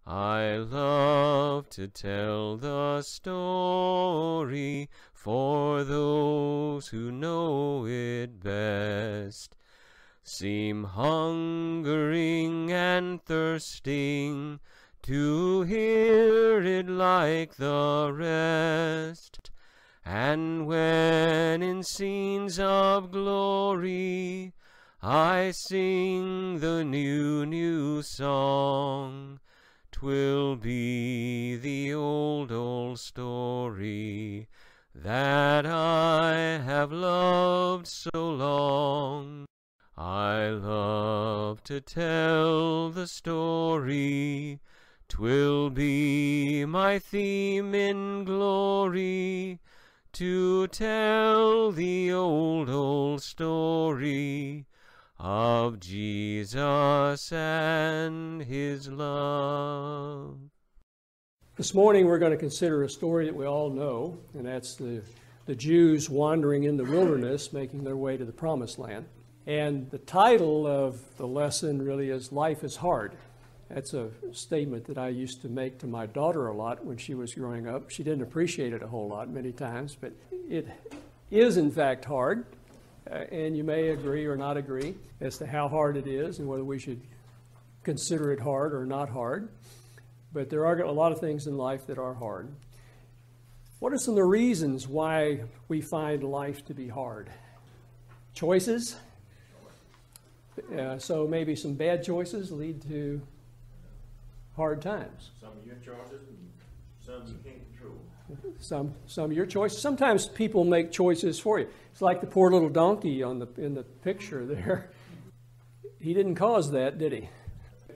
I love to tell the story for those who know it best, seem hungering and thirsting to hear it like the rest. And when in scenes of glory I sing the new song, 'twill be the old story that I have loved so long. I love to tell the story, 'twill be my theme in glory, to tell the old story of Jesus and his love. This morning we're going to consider a story that we all know, and that's the Jews wandering in the wilderness, making their way to the Promised Land. And the title of the lesson really is Life is Hard. That's a statement that I used to make to my daughter a lot when she was growing up. She didn't appreciate it a whole lot many times, but it is in fact hard. And you may agree or not agree as to how hard it is and whether we should consider it hard or not hard. But there are a lot of things in life that are hard. What are some of the reasons why we find life to be hard? Choices. So maybe some bad choices lead to hard times. Some of your choices and some you can't control. Some of your choices. Sometimes people make choices for you. It's like the poor little donkey in the picture there. He didn't cause that, did he?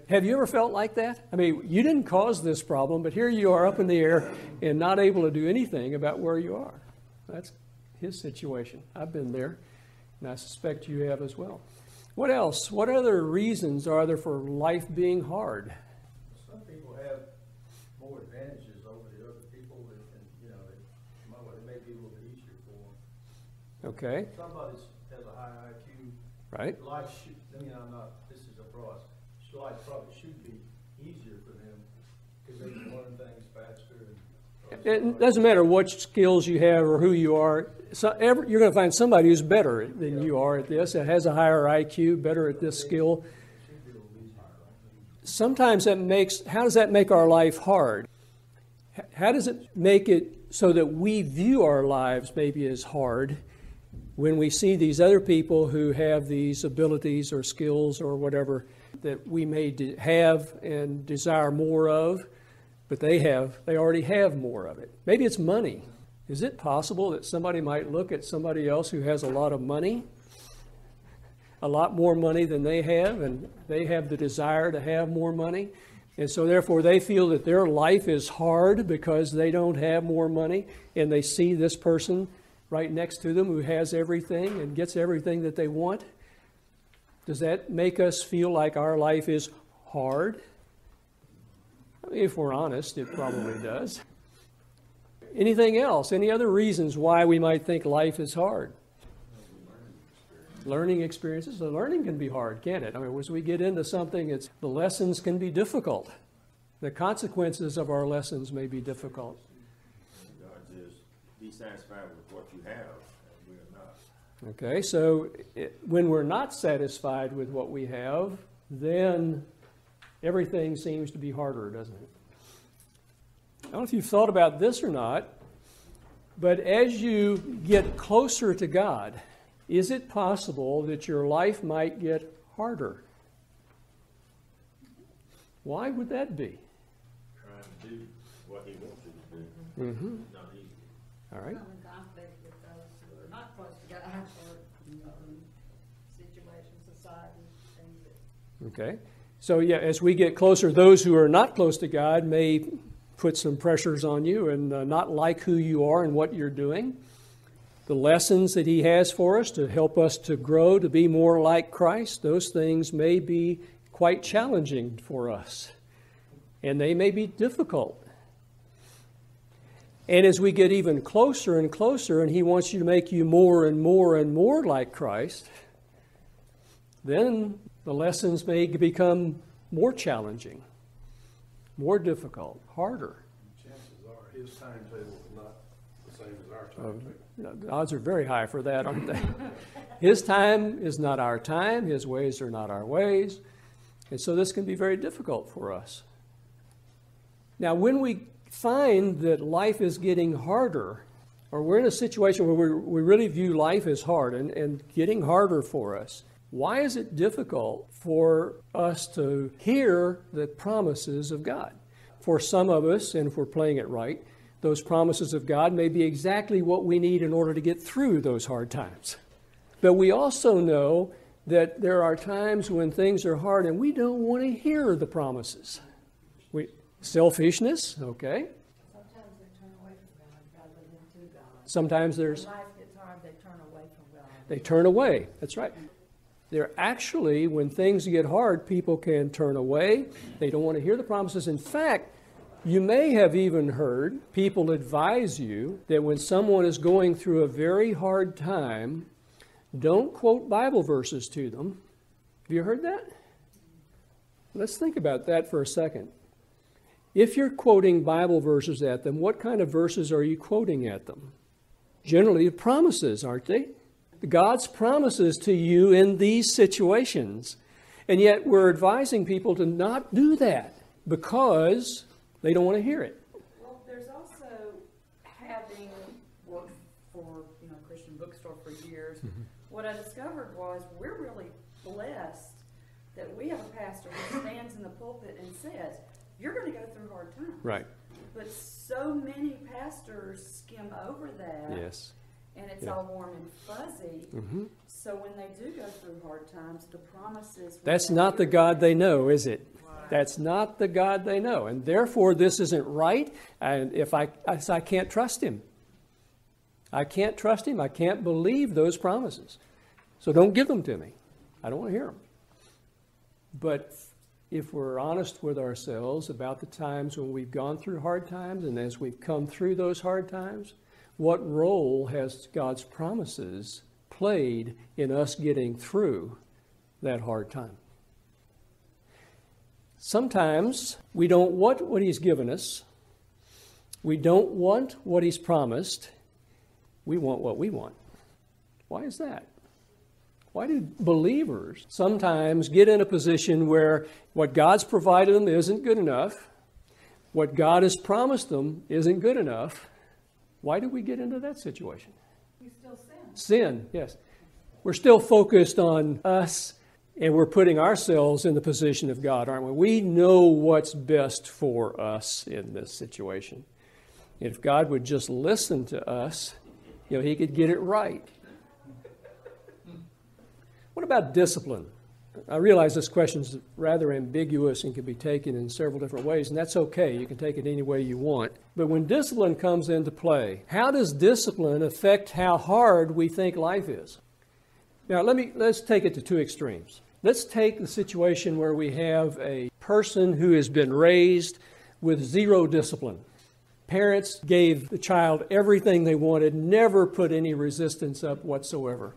Have you ever felt like that? I mean, you didn't cause this problem, but here you are up in the air and not able to do anything about where you are. That's his situation. I've been there, and I suspect you have as well. What else? What other reasons are there for life being hard? Some people have more advantages over the other people, and it may be a little bit easier for them. Okay. Somebody has a high IQ. Right. Life should, this is a broad. Life probably should be easier for them because they can learn things faster. It doesn't matter what skills you have or who you are. You're going to find somebody who's better than you are at this, that has a higher IQ, better at this skill. Sometimes how does that make our life hard? How does it make it so that we view our lives maybe as hard when we see these other people who have these abilities or skills or whatever that we may have and desire more of, but they already have more of it. Maybe it's money. Is it possible that somebody might look at somebody else who has a lot of money, a lot more money than they have, and they have the desire to have more money, and so therefore they feel that their life is hard because they don't have more money, and they see this person right next to them who has everything and gets everything that they want? Does that make us feel like our life is hard? I mean, if we're honest, it probably does. Anything else? Any other reasons why we might think life is hard? Learning experiences. The learning can be hard, can't it? I mean, as we get into something, the lessons can be difficult. The consequences of our lessons may be difficult. God says, be satisfied with what you have, and we are not. Okay, so when we're not satisfied with what we have, then everything seems to be harder, doesn't it? I don't know if you've thought about this or not, but as you get closer to God, is it possible that your life might get harder? Why would that be? Trying to do what he wants you to do. Mm-hmm. It's not easy. All right. Come in conflict with those who are not close to God, or situations, society, things that... Okay. So yeah, as we get closer, those who are not close to God may put some pressures on you and not like who you are and what you're doing. The lessons that he has for us to help us to grow, to be more like Christ, those things may be quite challenging for us. And they may be difficult. And as we get even closer and closer, and he wants you to make you more and more and more like Christ, then the lessons may become more challenging. more difficult, harder. Chances are his timetable is not the same as our timetable. The odds are very high for that, aren't they? His time is not our time. His ways are not our ways. And so this can be very difficult for us. Now, when we find that life is getting harder, or we're in a situation where we really view life as hard and getting harder for us, why is it difficult for us to hear the promises of God? For some of us, and if we're playing it right, those promises of God may be exactly what we need in order to get through those hard times. But we also know that there are times when things are hard and we don't want to hear the promises. Selfishness, okay. Sometimes they turn away from God rather than to God. Sometimes When life gets hard, they turn away from God. they turn away. That's right. They're actually, when things get hard, people can turn away. They don't want to hear the promises. In fact, you may have even heard people advise you that when someone is going through a very hard time, don't quote Bible verses to them. Have you heard that? Let's think about that for a second. If you're quoting Bible verses at them, what kind of verses are you quoting at them? Generally, promises, aren't they? God's promises to you in these situations. And yet we're advising people to not do that because they don't want to hear it. Well, there's also having worked for a Christian bookstore for years. What I discovered was we're really blessed that we have a pastor who stands in the pulpit and says, you're going to go through hard times. Right. But so many pastors skim over that. Yes. And it's all warm and fuzzy. So when they do go through hard times, the promises... That's not the God they know, is it? That's not the God they know. And therefore, this isn't right. And if I can't trust him. I can't trust him. I can't believe those promises. So don't give them to me. I don't want to hear them. But if we're honest with ourselves about the times when we've gone through hard times, and as we've come through those hard times, what role has God's promises played in us getting through that hard time? Sometimes we don't want what he's given us. We don't want what he's promised. We want what we want. Why is that? Why do believers sometimes get in a position where what God's provided them isn't good enough, what God has promised them isn't good enough? Why do we get into that situation? We still sin. Sin, yes. We're still focused on us, and we're putting ourselves in the position of God, aren't we? We know what's best for us in this situation. If God would just listen to us, he could get it right. What about discipline? I realize this question is rather ambiguous and can be taken in several different ways, and that's okay. You can take it any way you want. But when discipline comes into play, how does discipline affect how hard we think life is? Now, let's take it to two extremes. Let's take the situation where we have a person who has been raised with zero discipline. Parents gave the child everything they wanted, never put any resistance up whatsoever.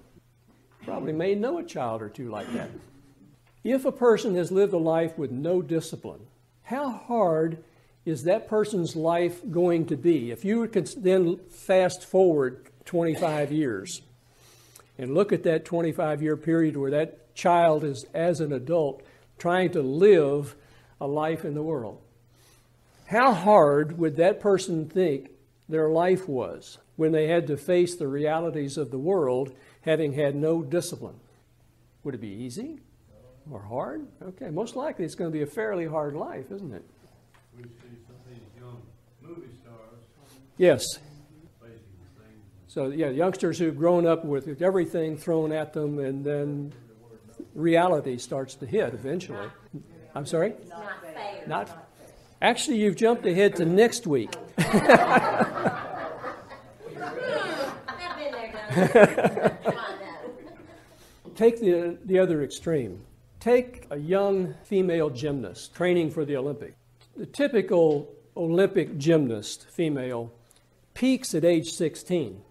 Probably may know a child or two like that. If a person has lived a life with no discipline, how hard is that person's life going to be? If you could then fast forward 25 years and look at that 25-year period where that child is, as an adult, trying to live a life in the world, how hard would that person think their life was when they had to face the realities of the world having had no discipline? Would it be easy or hard? Okay, most likely it's going to be a fairly hard life, isn't it? We see some of these young movie stars Yes. facing the same. So, youngsters who've grown up with everything thrown at them, and then reality starts to hit eventually. I'm sorry? Not fair. Not. Actually, you've jumped ahead to next week. I've been there, done. Take the other extreme. Take a young female gymnast training for the Olympics. The typical Olympic gymnast, female, peaks at age 16.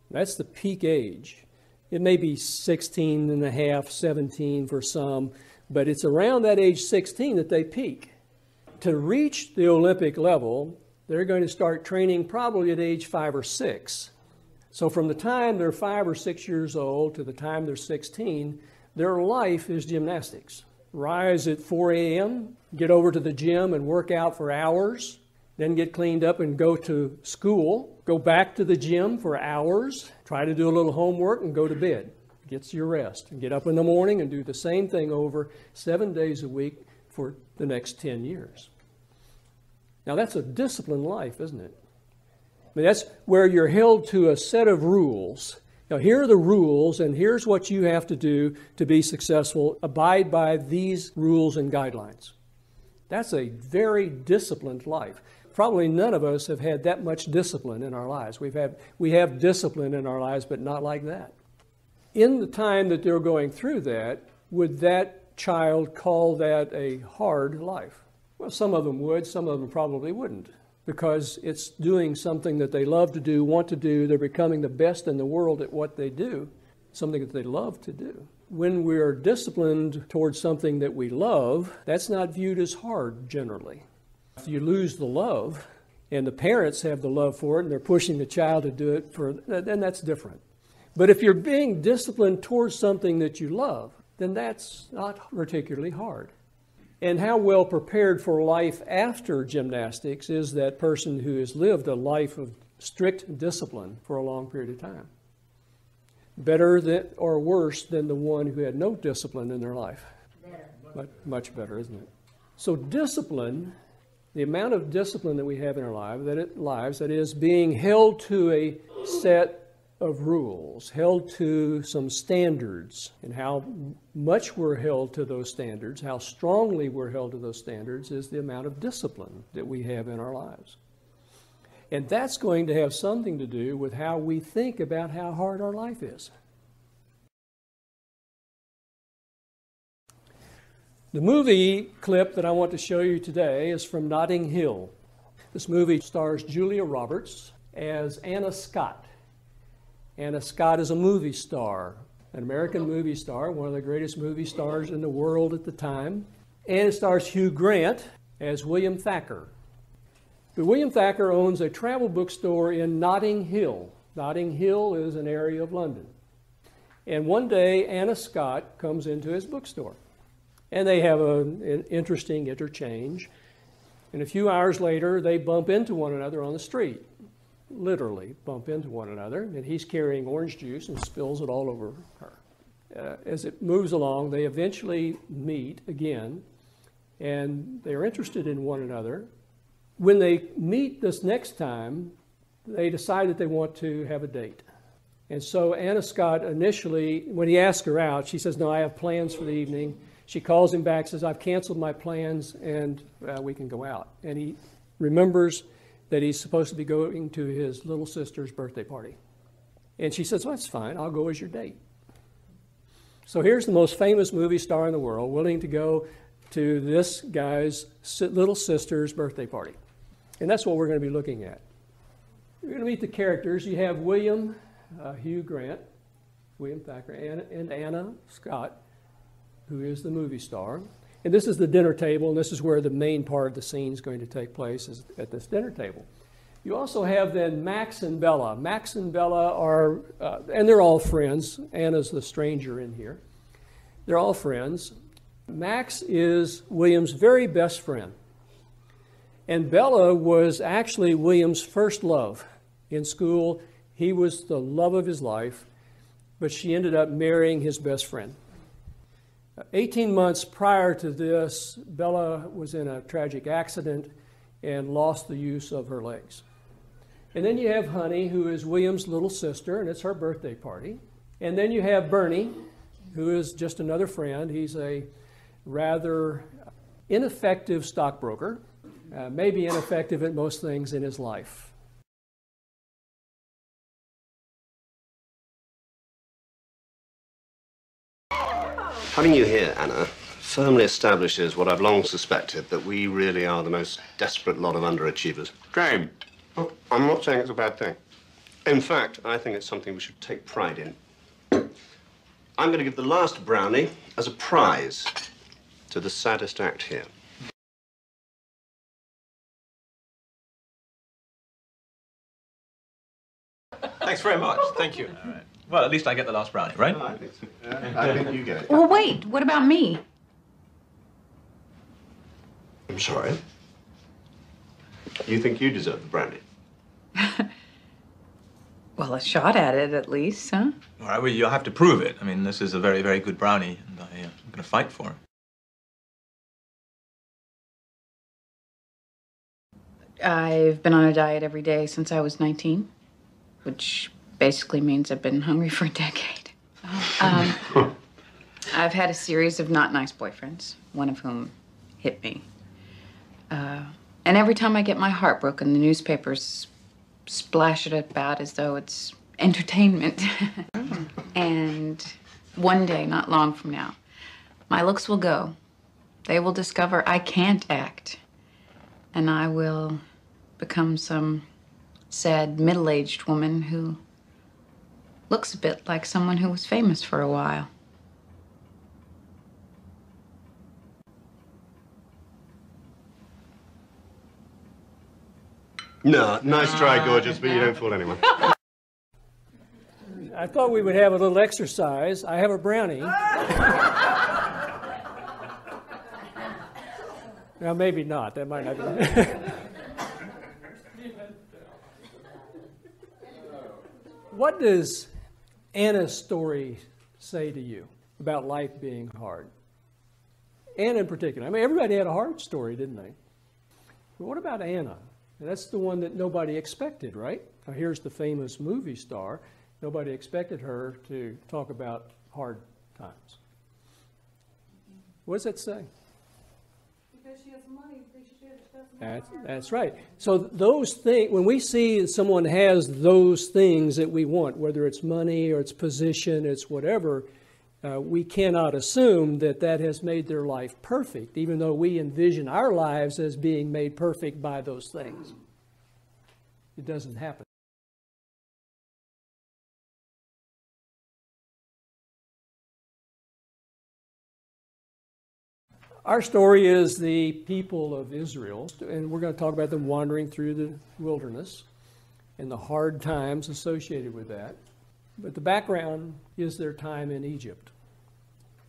That's the peak age. It may be 16 and a half, 17 for some, but it's around that age 16 that they peak. To reach the Olympic level, they're going to start training probably at age 5 or 6. So from the time they're 5 or 6 years old to the time they're 16, their life is gymnastics. Rise at 4 a.m., get over to the gym and work out for hours, then get cleaned up and go to school, go back to the gym for hours, try to do a little homework and go to bed. Gets your rest. And get up in the morning and do the same thing over 7 days a week for the next 10 years. Now that's a disciplined life, isn't it? I mean, that's where you're held to a set of rules. Now here are the rules, and here's what you have to do to be successful. Abide by these rules and guidelines. That's a very disciplined life. Probably none of us have had that much discipline in our lives. We have discipline in our lives, but not like that. In the time that they're going through that, would that child call that a hard life? Well, some of them would, some of them probably wouldn't, because it's doing something that they love to do, want to do. They're becoming the best in the world at what they do, something that they love to do. When we're disciplined towards something that we love, that's not viewed as hard generally. If you lose the love, and the parents have the love for it, and they're pushing the child to do it, then that's different. But if you're being disciplined towards something that you love, then that's not particularly hard. And how well prepared for life after gymnastics is that person who has lived a life of strict discipline for a long period of time? Better than, or worse than the one who had no discipline in their life? Better. Much better, isn't it? So discipline, the amount of discipline that we have in our lives, that is being held to a set of rules, held to some standards, and how much we're held to those standards, how strongly we're held to those standards, is the amount of discipline that we have in our lives. And that's going to have something to do with how we think about how hard our life is. The movie clip that I want to show you today is from Notting Hill. This movie stars Julia Roberts as Anna Scott. Anna Scott is a movie star, an American movie star, one of the greatest movie stars in the world at the time. And it stars Hugh Grant as William Thacker. But William Thacker owns a travel bookstore in Notting Hill. Notting Hill is an area of London. And one day, Anna Scott comes into his bookstore. And they have an interesting interchange. And a few hours later, they bump into one another on the street. Literally bump into one another, and he's carrying orange juice and spills it all over her. As it moves along, they eventually meet again, and they're interested in one another. When they meet this next time, they decide that they want to have a date. And so Anna Scott initially, when he asks her out, she says, "No, I have plans for the evening." She calls him back, says, "I've canceled my plans, and we can go out." And he remembers that he's supposed to be going to his little sister's birthday party. And she says, "Well, that's fine. I'll go as your date." So here's the most famous movie star in the world willing to go to this guy's little sister's birthday party. And that's what we're going to be looking at. You're going to meet the characters. You have William, Hugh Grant, William Thacker, and Anna Scott, who is the movie star. And this is the dinner table, and this is where the main part of the scene is going to take place, is at this dinner table. You also have then Max and Bella. Max and Bella are, and they're all friends. Anna's the stranger in here. They're all friends. Max is William's very best friend. And Bella was actually William's first love. In school, he was the love of his life, but she ended up marrying his best friend. 18 months prior to this, Bella was in a tragic accident and lost the use of her legs. And then you have Honey, who is William's little sister, and it's her birthday party. And then you have Bernie, who is just another friend. He's a rather ineffective stockbroker, maybe ineffective at most things in his life. Having you here, Anna, firmly establishes what I've long suspected, that we really are the most desperate lot of underachievers. Shame. Oh, I'm not saying it's a bad thing. In fact, I think it's something we should take pride in. I'm going to give the last brownie as a prize to the saddest act here. Thanks very much. Thank you. All right. Well, at least I get the last brownie, right? Oh, I think so. I think you get it. Well, wait, what about me? I'm sorry. You think you deserve the brandy? Well, a shot at it at least, huh? All right, well, you'll have to prove it. I mean, this is a very, very good brownie, and I'm going to fight for it. I've been on a diet every day since I was 19, which basically means I've been hungry for a decade. I've had a series of not nice boyfriends, one of whom hit me. And every time I get my heart broken, the newspapers splash it about as though it's entertainment. And one day, not long from now, my looks will go. They will discover I can't act. And I will become some sad, middle-aged woman who looks a bit like someone who was famous for a while. No, nice try, gorgeous, but you don't fool anyone. I thought we would have a little exercise. I have a brownie. Now, maybe not. That might not be. What does Anna's story say to you about life being hard? Anna in particular. I mean, everybody had a hard story, didn't they? But what about Anna? That's the one that nobody expected, right? Now, here's the famous movie star. Nobody expected her to talk about hard times. What does that say? Because she has money, she doesn't have That's right. So those things, when we see someone has those things that we want, whether it's money or it's position, it's whatever, we cannot assume that that has made their life perfect, even though we envision our lives as being made perfect by those things. It doesn't happen. Our story is the people of Israel, and we're going to talk about them wandering through the wilderness and the hard times associated with that. But the background is their time in Egypt.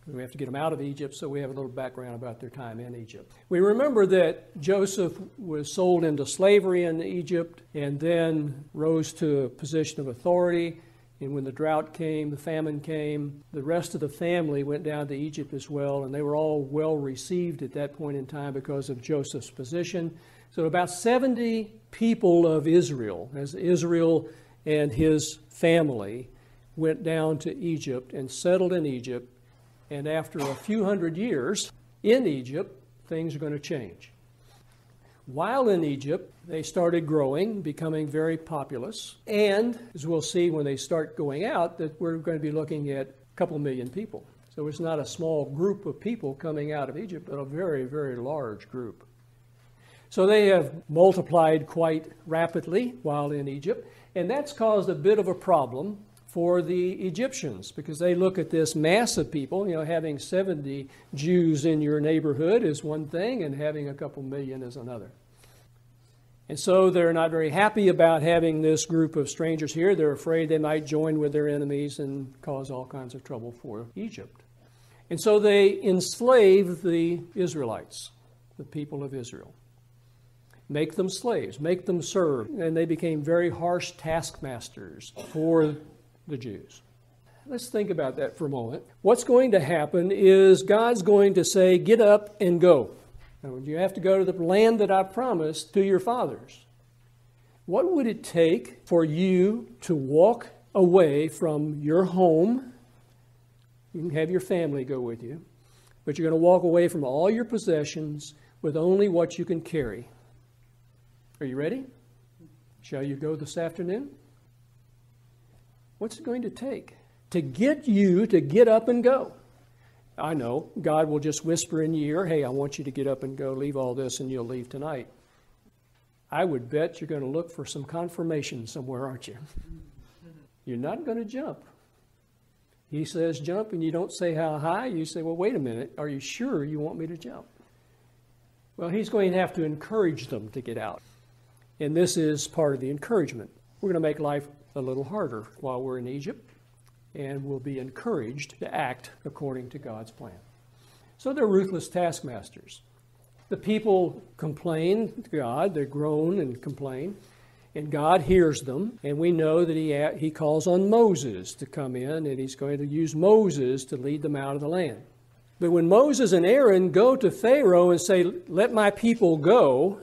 We have to get them out of Egypt, so we have a little background about their time in Egypt. We remember that Joseph was sold into slavery in Egypt and then rose to a position of authority. And when the drought came, the famine came, the rest of the family went down to Egypt as well, and they were all well received at that point in time because of Joseph's position. So about 70 people of Israel, as Israel and his family went down to Egypt and settled in Egypt. And after a few hundred years in Egypt, things are going to change. While in Egypt, they started growing, becoming very populous. And as we'll see when they start going out, that we're going to be looking at a couple million people. So it's not a small group of people coming out of Egypt, but a very, very large group. So they have multiplied quite rapidly while in Egypt. And that's caused a bit of a problem for the Egyptians, because they look at this mass of people. You know, having 70 Jews in your neighborhood is one thing, and having a couple million is another. And so they're not very happy about having this group of strangers here. They're afraid they might join with their enemies and cause all kinds of trouble for Egypt. And so they enslave the Israelites, the people of Israel. Make them slaves, make them serve. And they became very harsh taskmasters for the Jews. Let's think about that for a moment. What's going to happen is God's going to say, get up and go. Now, you have to go to the land that I promised to your fathers. What would it take for you to walk away from your home? You can have your family go with you, but you're going to walk away from all your possessions with only what you can carry. Are you ready? Shall you go this afternoon? What's it going to take to get you to get up and go? I know God will just whisper in your ear, hey, I want you to get up and go, leave all this, and you'll leave tonight. I would bet you're going to look for some confirmation somewhere, aren't you? You're not going to jump. He says jump, and you don't say how high. You say, well, wait a minute. Are you sure you want me to jump? Well, he's going to have to encourage them to get out. And this is part of the encouragement. We're going to make life a little harder while we're in Egypt, and we'll be encouraged to act according to God's plan. So they're ruthless taskmasters. The people complain to God, they groan and complain, and God hears them, and we know that he calls on Moses to come in, and he's going to use Moses to lead them out of the land. But when Moses and Aaron go to Pharaoh and say, "Let my people go,"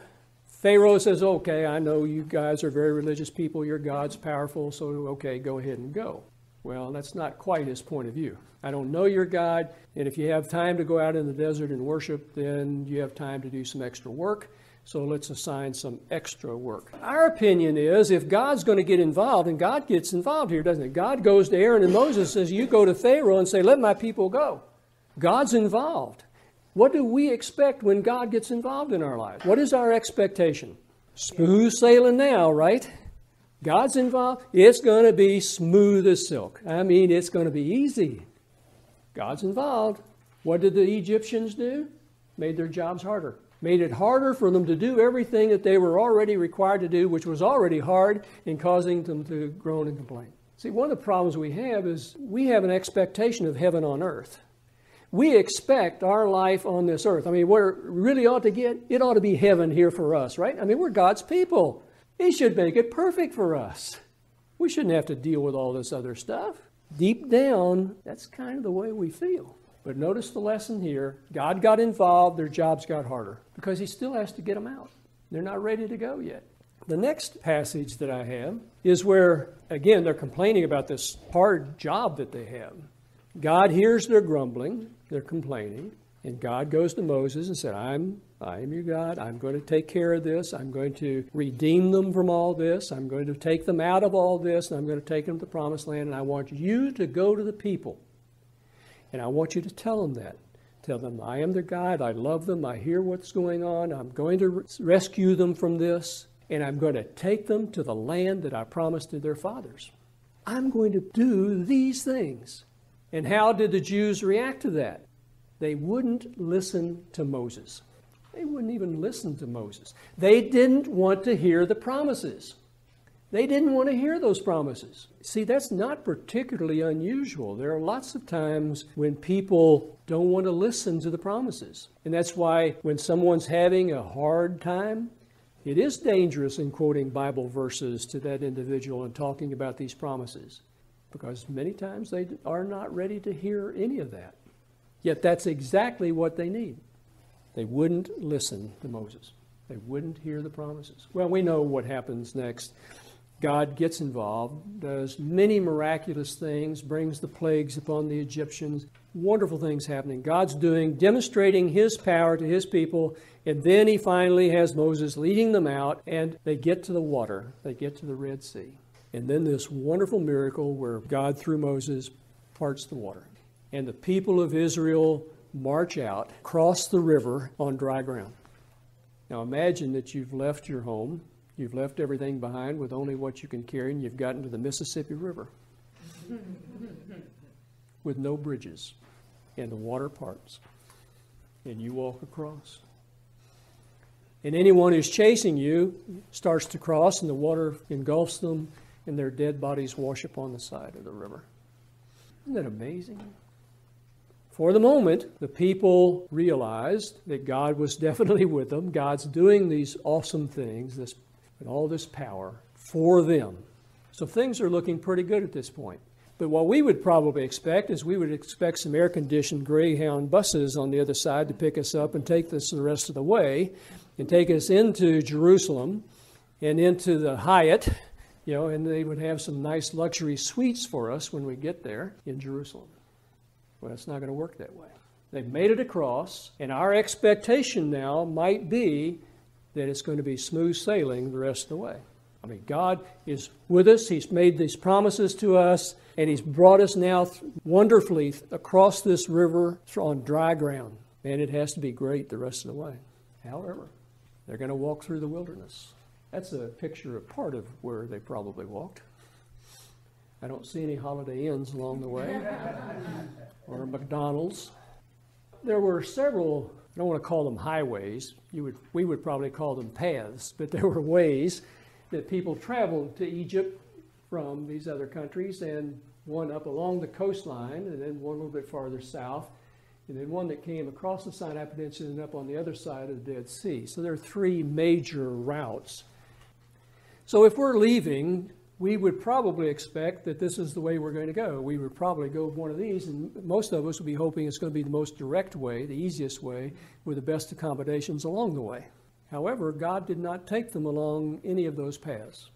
Pharaoh says, "Okay, I know you guys are very religious people, your God's powerful, so okay, go ahead and go." Well, that's not quite his point of view. I don't know your God, and if you have time to go out in the desert and worship, then you have time to do some extra work, so let's assign some extra work. Our opinion is, if God's going to get involved, and God gets involved here, doesn't it? God goes to Aaron and Moses and says, "You go to Pharaoh and say, 'Let my people go.'" God's involved. What do we expect when God gets involved in our lives? What is our expectation? Smooth sailing now, right? God's involved. It's going to be smooth as silk. I mean, it's going to be easy. God's involved. What did the Egyptians do? Made their jobs harder. Made it harder for them to do everything that they were already required to do, which was already hard, and causing them to groan and complain. See, one of the problems we have is we have an expectation of heaven on earth. We expect our life on this earth. I mean, where it really ought to get, it ought to be heaven here for us, right? I mean, we're God's people. He should make it perfect for us. We shouldn't have to deal with all this other stuff. Deep down, that's kind of the way we feel. But notice the lesson here. God got involved, their jobs got harder, because he still has to get them out. They're not ready to go yet. The next passage that I have is where, again, they're complaining about this hard job that they have. God hears their grumbling, their complaining, and God goes to Moses and said, I am your God. I'm going to take care of this. I'm going to redeem them from all this. I'm going to take them out of all this, and I'm going to take them to the promised land, and I want you to go to the people. And I want you to tell them that. Tell them, I am their God. I love them. I hear what's going on. I'm going to rescue them from this, and I'm going to take them to the land that I promised to their fathers. I'm going to do these things. And how did the Jews react to that? They wouldn't listen to Moses. They wouldn't even listen to Moses. They didn't want to hear the promises. They didn't want to hear those promises. See, that's not particularly unusual. There are lots of times when people don't want to listen to the promises. And that's why when someone's having a hard time, it is dangerous in quoting Bible verses to that individual and talking about these promises, because many times they are not ready to hear any of that. Yet that's exactly what they need. They wouldn't listen to Moses. They wouldn't hear the promises. Well, we know what happens next. God gets involved, does many miraculous things, brings the plagues upon the Egyptians. Wonderful things happening. God's demonstrating his power to his people, and then he finally has Moses leading them out, and they get to the water. They get to the Red Sea. And then this wonderful miracle where God, through Moses, parts the water. And the people of Israel march out, cross the river on dry ground. Now imagine that you've left your home, you've left everything behind with only what you can carry, and you've gotten to the Mississippi River with no bridges, and the water parts, and you walk across. And anyone who's chasing you starts to cross, and the water engulfs them, and their dead bodies wash upon the side of the river. Isn't that amazing? For the moment, the people realized that God was definitely with them. God's doing these awesome things, and all this power for them. So things are looking pretty good at this point. But what we would probably expect is we would expect some air-conditioned Greyhound buses on the other side to pick us up and take us the rest of the way and take us into Jerusalem and into the Hyatt, and they would have some nice luxury suites for us when we get there in Jerusalem. Well, it's not going to work that way. They've made it across, and our expectation now might be that it's going to be smooth sailing the rest of the way. I mean, God is with us. He's made these promises to us, and he's brought us now wonderfully across this river on dry ground. And it has to be great the rest of the way. However, they're going to walk through the wilderness. That's a picture of part of where they probably walked. I don't see any Holiday Inns along the way or McDonald's. There were several, I don't want to call them highways. We would probably call them paths, but there were ways that people traveled to Egypt from these other countries, and one up along the coastline, and then one a little bit farther south, and then one that came across the Sinai Peninsula and up on the other side of the Dead Sea. So there are three major routes. So if we're leaving, we would probably expect that this is the way we're going to go. We would probably go one of these, and most of us would be hoping it's going to be the most direct way, the easiest way, with the best accommodations along the way. However, God did not take them along any of those paths.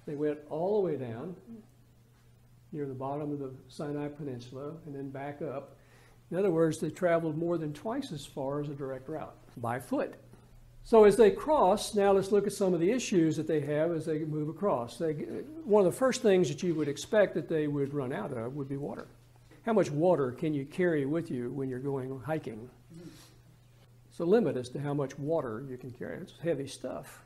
They went all the way down near the bottom of the Sinai Peninsula and then back up. In other words, they traveled more than twice as far as a direct route by foot. So as they cross, now let's look at some of the issues that they have as they move across. One of the first things that you would expect that they would run out of would be water. How much water can you carry with you when you're going hiking? It's a limit as to how much water you can carry. It's heavy stuff.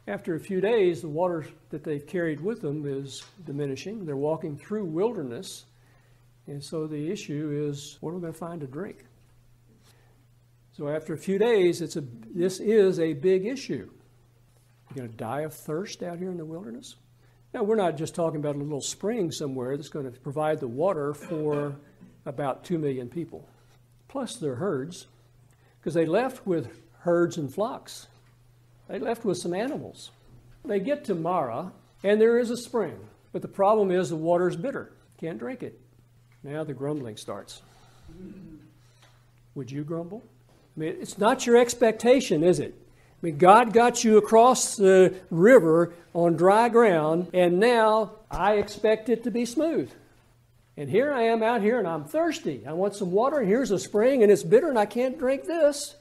After a few days, the water that they've carried with them is diminishing. They're walking through wilderness. And so the issue is, what are we going to find to drink? So after a few days, this is a big issue. You're going to die of thirst out here in the wilderness? Now, we're not just talking about a little spring somewhere that's going to provide the water for about 2 million people, plus their herds, because they left with herds and flocks. They left with some animals. They get to Marah, and there is a spring, but the problem is the water is bitter. Can't drink it. Now the grumbling starts. Would you grumble? I mean, it's not your expectation, is it? I mean, God got you across the river on dry ground, and now I expect it to be smooth. And here I am out here, and I'm thirsty. I want some water, and here's a spring, and it's bitter, and I can't drink this.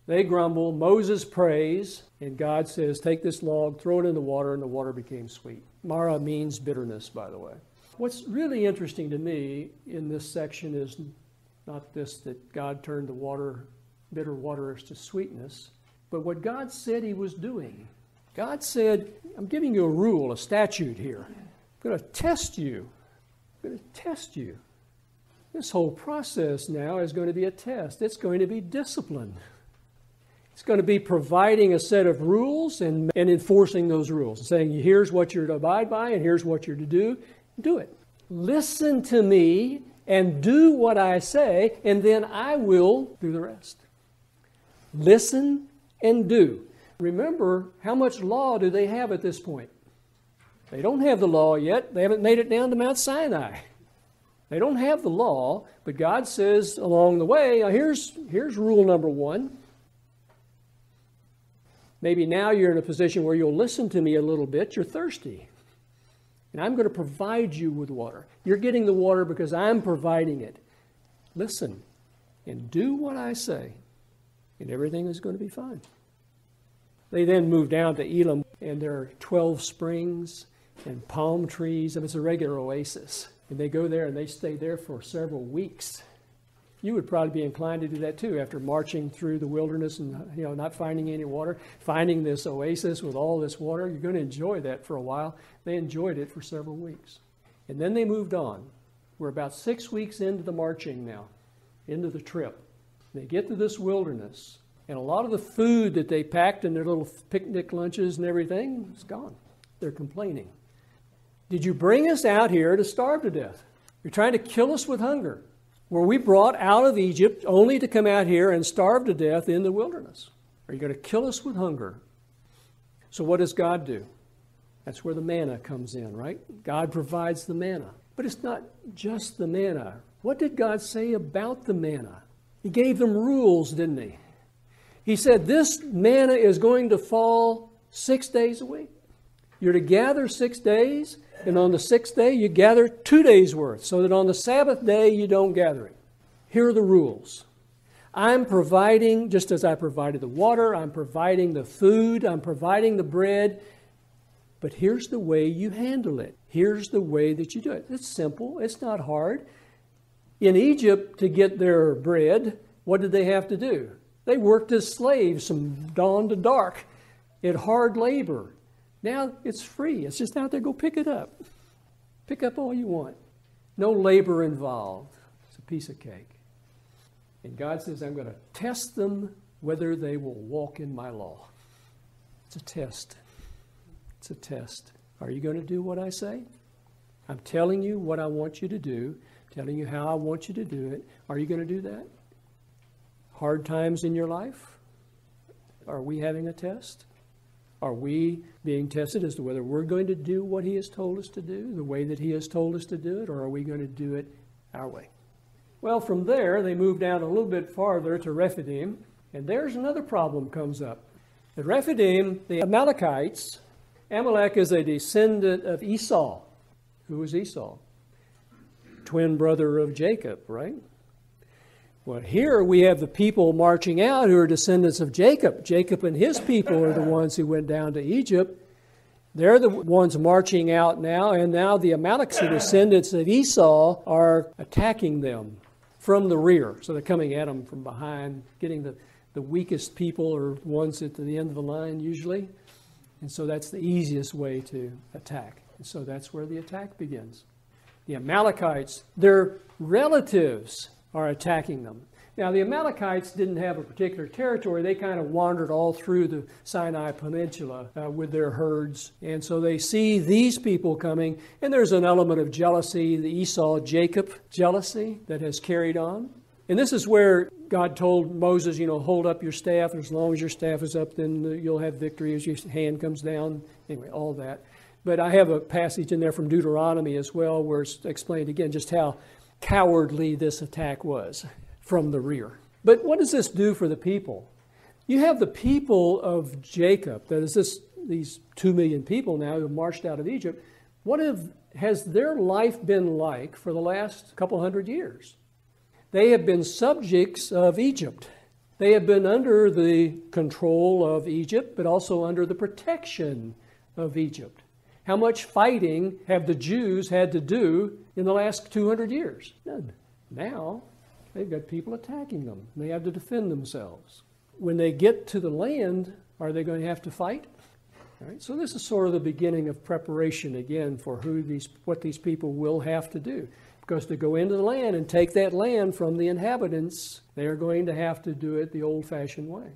They grumble. Moses prays, and God says, take this log, throw it in the water, and the water became sweet. Marah means bitterness, by the way. What's really interesting to me in this section is not this, that God turned the water, bitter waters to sweetness, but what God said he was doing. God said, I'm giving you a rule, a statute here. I'm going to test you. I'm going to test you. This whole process now is going to be a test. It's going to be discipline. It's going to be providing a set of rules and enforcing those rules. Saying, here's what you're to abide by and here's what you're to do. Do it. Listen to me and do what I say, and then I will do the rest. Listen and do. Remember, how much law do they have at this point? They don't have the law yet. They haven't made it down to Mount Sinai. They don't have the law, but God says along the way, here's rule number 1. Maybe now you're in a position where you'll listen to me a little bit. You're thirsty. And I'm going to provide you with water. You're getting the water because I'm providing it. Listen and do what I say, and everything is going to be fine. They then move down to Elam, and there are 12 springs and palm trees. I mean, it's a regular oasis. And they go there and they stay there for several weeks. You would probably be inclined to do that too after marching through the wilderness and not finding any water, finding this oasis with all this water. You're going to enjoy that for a while. They enjoyed it for several weeks. And then they moved on. We're about 6 weeks into the marching now, into the trip. They get to this wilderness, and a lot of the food that they packed in their little picnic lunches and everything is gone. They're complaining. Did you bring us out here to starve to death? You're trying to kill us with hunger. Were we brought out of Egypt only to come out here and starve to death in the wilderness? Are you going to kill us with hunger? So what does God do? That's where the manna comes in, right? God provides the manna. But it's not just the manna. What did God say about the manna? He gave them rules, didn't he? He said this manna is going to fall 6 days a week. You're to gather 6 days, and on the 6th day you gather 2 days' worth, so that on the Sabbath day you don't gather it. Here are the rules. I'm providing, just as I provided the water, I'm providing the food, I'm providing the bread, but here's the way you handle it. Here's the way that you do it. It's simple. It's not hard. In Egypt, to get their bread, what did they have to do? They worked as slaves from dawn to dark in hard labor. Now it's free. It's just out there. Go pick it up. Pick up all you want. No labor involved. It's a piece of cake. And God says, I'm going to test them whether they will walk in my law. It's a test. It's a test. Are you going to do what I say? I'm telling you what I want you to do, telling you how I want you to do it. Are you going to do that? Hard times in your life? Are we having a test? Are we being tested as to whether we're going to do what he has told us to do, the way that he has told us to do it, or are we going to do it our way? Well, from there, they move down a little bit farther to Rephidim, and there's another problem comes up. At Rephidim, the Amalekites, Amalek is a descendant of Esau. Who is Esau? Twin brother of Jacob, right? Well, here we have the people marching out who are descendants of Jacob. Jacob and his people are the ones who went down to Egypt. They're the ones marching out now, and now the Amalekites, the descendants of Esau, are attacking them from the rear. So they're coming at them from behind, getting the weakest people or ones at the end of the line usually. And so that's the easiest way to attack. And so that's where the attack begins. The Amalekites, their relatives are attacking them. Now, the Amalekites didn't have a particular territory. They kind of wandered all through the Sinai Peninsula with their herds. And so they see these people coming, and there's an element of jealousy, the Esau-Jacob jealousy that has carried on. And this is where God told Moses, hold up your staff, and as long as your staff is up, then you'll have victory as your hand comes down. Anyway, all that. But I have a passage in there from Deuteronomy as well where it's explained again just how cowardly this attack was from the rear. But what does this do for the people? You have the people of Jacob, that is these 2 million people now who have marched out of Egypt. What has their life been like for the last couple hundred years? They have been subjects of Egypt. They have been under the control of Egypt, but also under the protection of Egypt. How much fighting have the Jews had to do in the last 200 years? None. Now, they've got people attacking them. They have to defend themselves. When they get to the land, are they going to have to fight? All right, so this is sort of the beginning of preparation again for what these people will have to do. Because to go into the land and take that land from the inhabitants, they are going to have to do it the old-fashioned way.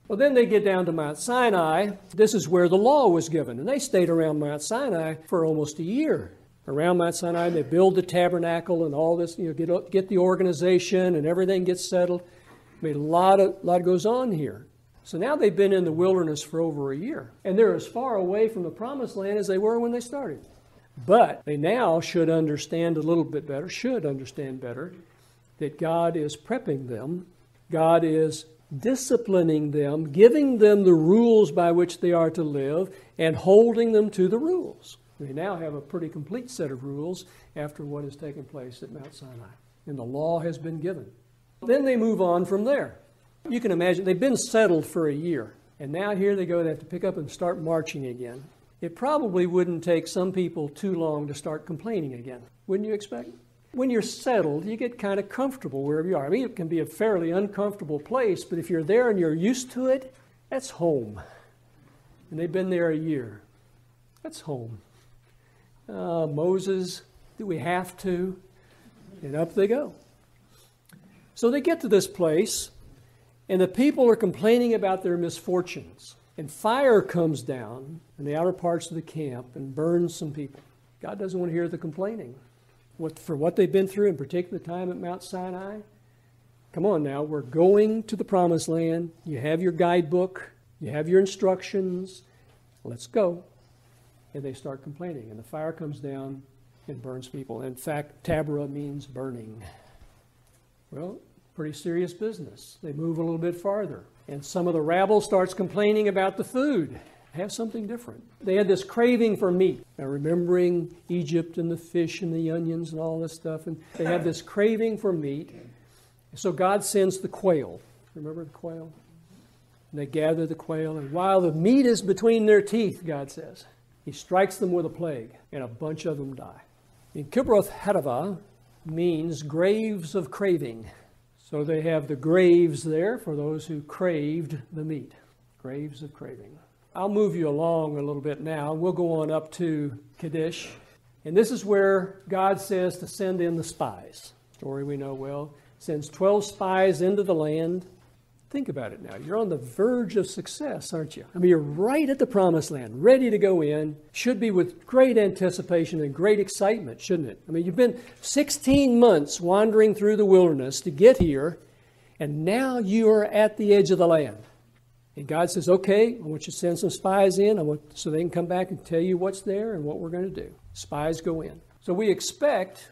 Well, then they get down to Mount Sinai. This is where the law was given. And they stayed around Mount Sinai for almost a year. Around Mount Sinai, they build the tabernacle and all this, get the organization and everything gets settled. I mean, a lot goes on here. So now they've been in the wilderness for over a year. And they're as far away from the promised land as they were when they started. But they now should understand a little bit better, that God is prepping them. God is disciplining them, giving them the rules by which they are to live, and holding them to the rules. They now have a pretty complete set of rules after what has taken place at Mount Sinai. And the law has been given. Then they move on from there. You can imagine they've been settled for a year. And now here they go, they have to pick up and start marching again. It probably wouldn't take some people too long to start complaining again. Wouldn't you expect? When you're settled, you get kind of comfortable wherever you are. I mean, it can be a fairly uncomfortable place, but if you're there and you're used to it, that's home. And they've been there a year. That's home. Moses, do we have to? And up they go. So they get to this place, and the people are complaining about their misfortunes. And fire comes down in the outer parts of the camp and burns some people. God doesn't want to hear the complaining. For what they've been through, in particular time at Mount Sinai. Come on now, we're going to the promised land. You have your guidebook. You have your instructions. Let's go. And they start complaining. And the fire comes down and burns people. In fact, Tabra means burning. Well, pretty serious business. They move a little bit farther. And some of the rabble starts complaining about the food. Have something different. They had this craving for meat. Now, remembering Egypt and the fish and the onions and all this stuff, and they had this craving for meat. So God sends the quail. Remember the quail? And they gather the quail, and while the meat is between their teeth, God says, He strikes them with a plague, and a bunch of them die. In Kibroth Hatava means graves of craving. So they have the graves there for those who craved the meat. Graves of craving. I'll move you along a little bit now. We'll go on up to Kadesh. And this is where God says to send in the spies. Story we know well. Sends 12 spies into the land. Think about it now. You're on the verge of success, aren't you? I mean, you're right at the promised land, ready to go in. Should be with great anticipation and great excitement, shouldn't it? I mean, you've been 16 months wandering through the wilderness to get here, and now you are at the edge of the land. And God says, okay, I want you to send some spies in so they can come back and tell you what's there and what we're going to do. Spies go in. So we expect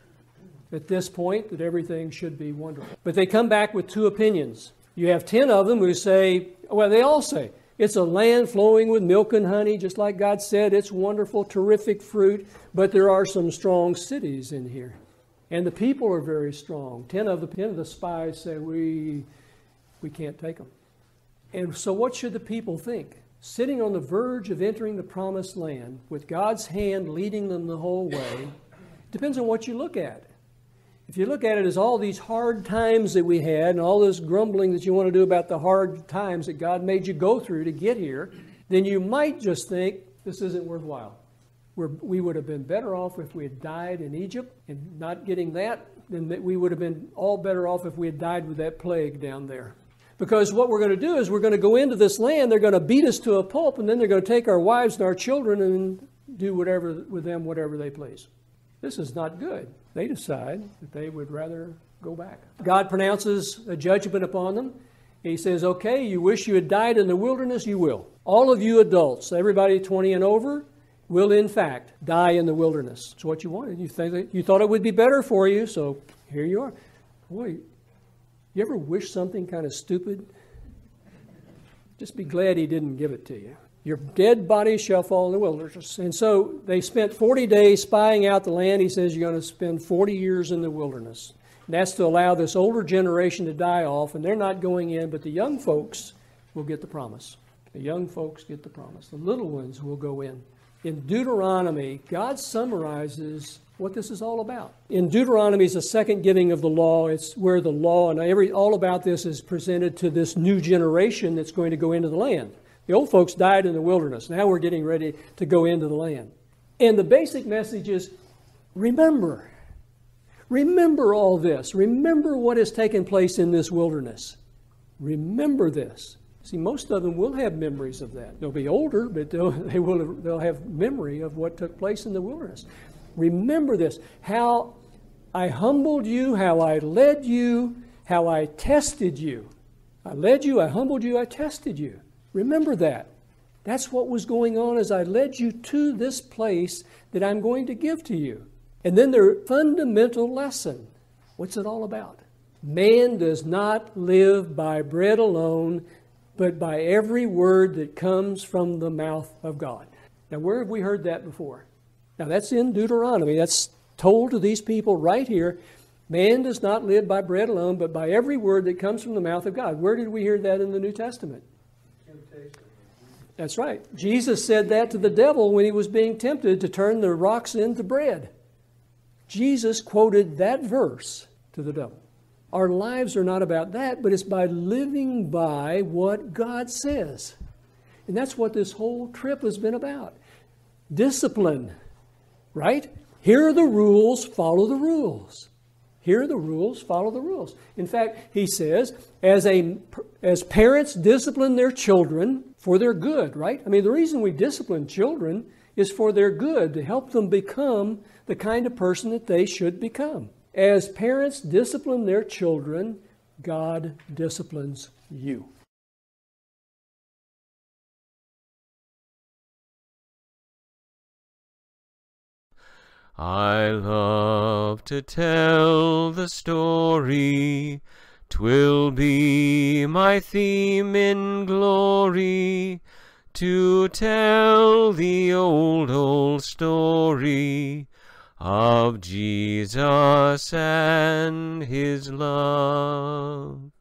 at this point that everything should be wonderful. But they come back with two opinions. You have 10 of them who say, well, they all say, it's a land flowing with milk and honey, just like God said. It's wonderful, terrific fruit, but there are some strong cities in here. And the people are very strong. 10 of the spies say, we can't take them. And so what should the people think? Sitting on the verge of entering the promised land with God's hand leading them the whole way, depends on what you look at. If you look at it as all these hard times that we had and all this grumbling that you want to do about the hard times that God made you go through to get here, then you might just think this isn't worthwhile. We would have been better off if we had died in Egypt and not getting that, than we would have been all better off if we had died with that plague down there. Because what we're going to do is we're going to go into this land, they're going to beat us to a pulp, and then they're going to take our wives and our children and do whatever with them, whatever they please. This is not good. They decide that they would rather go back. God pronounces a judgment upon them. He says, okay, you wish you had died in the wilderness, you will. All of you adults, everybody 20 and over, will in fact die in the wilderness. It's what you wanted. You thought it would be better for you, so here you are. Boy, you ever wish something kind of stupid? Just be glad he didn't give it to you. Your dead body shall fall in the wilderness. And so they spent 40 days spying out the land. He says you're going to spend 40 years in the wilderness. And that's to allow this older generation to die off, and they're not going in, but the young folks will get the promise. The young folks get the promise. The little ones will go in. In Deuteronomy, God summarizes what this is all about. In Deuteronomy is the second giving of the law. It's where the law and all about this is presented to this new generation that's going to go into the land. The old folks died in the wilderness. Now we're getting ready to go into the land. And the basic message is, remember. Remember all this. Remember what has taken place in this wilderness. Remember this. See, most of them will have memories of that. They'll be older, but they'll have memory of what took place in the wilderness. Remember this. How I humbled you, how I led you, how I tested you. I led you, I humbled you, I tested you. Remember that. That's what was going on as I led you to this place that I'm going to give to you. And then their fundamental lesson. What's it all about? Man does not live by bread alone, but by every word that comes from the mouth of God. Now, where have we heard that before? Now, that's in Deuteronomy. That's told to these people right here. Man does not live by bread alone, but by every word that comes from the mouth of God. Where did we hear that in the New Testament? That's right. Jesus said that to the devil when he was being tempted to turn the rocks into bread. Jesus quoted that verse to the devil. Our lives are not about that, but it's by living by what God says. And that's what this whole trip has been about. Discipline, right? Here are the rules, follow the rules. Here are the rules, follow the rules. In fact, he says, as parents discipline their children for their good, right? I mean, the reason we discipline children is for their good, to help them become the kind of person that they should become. As parents discipline their children, God disciplines you. I love to tell the story, 'twill be my theme in glory, to tell the old, old story of Jesus and his love.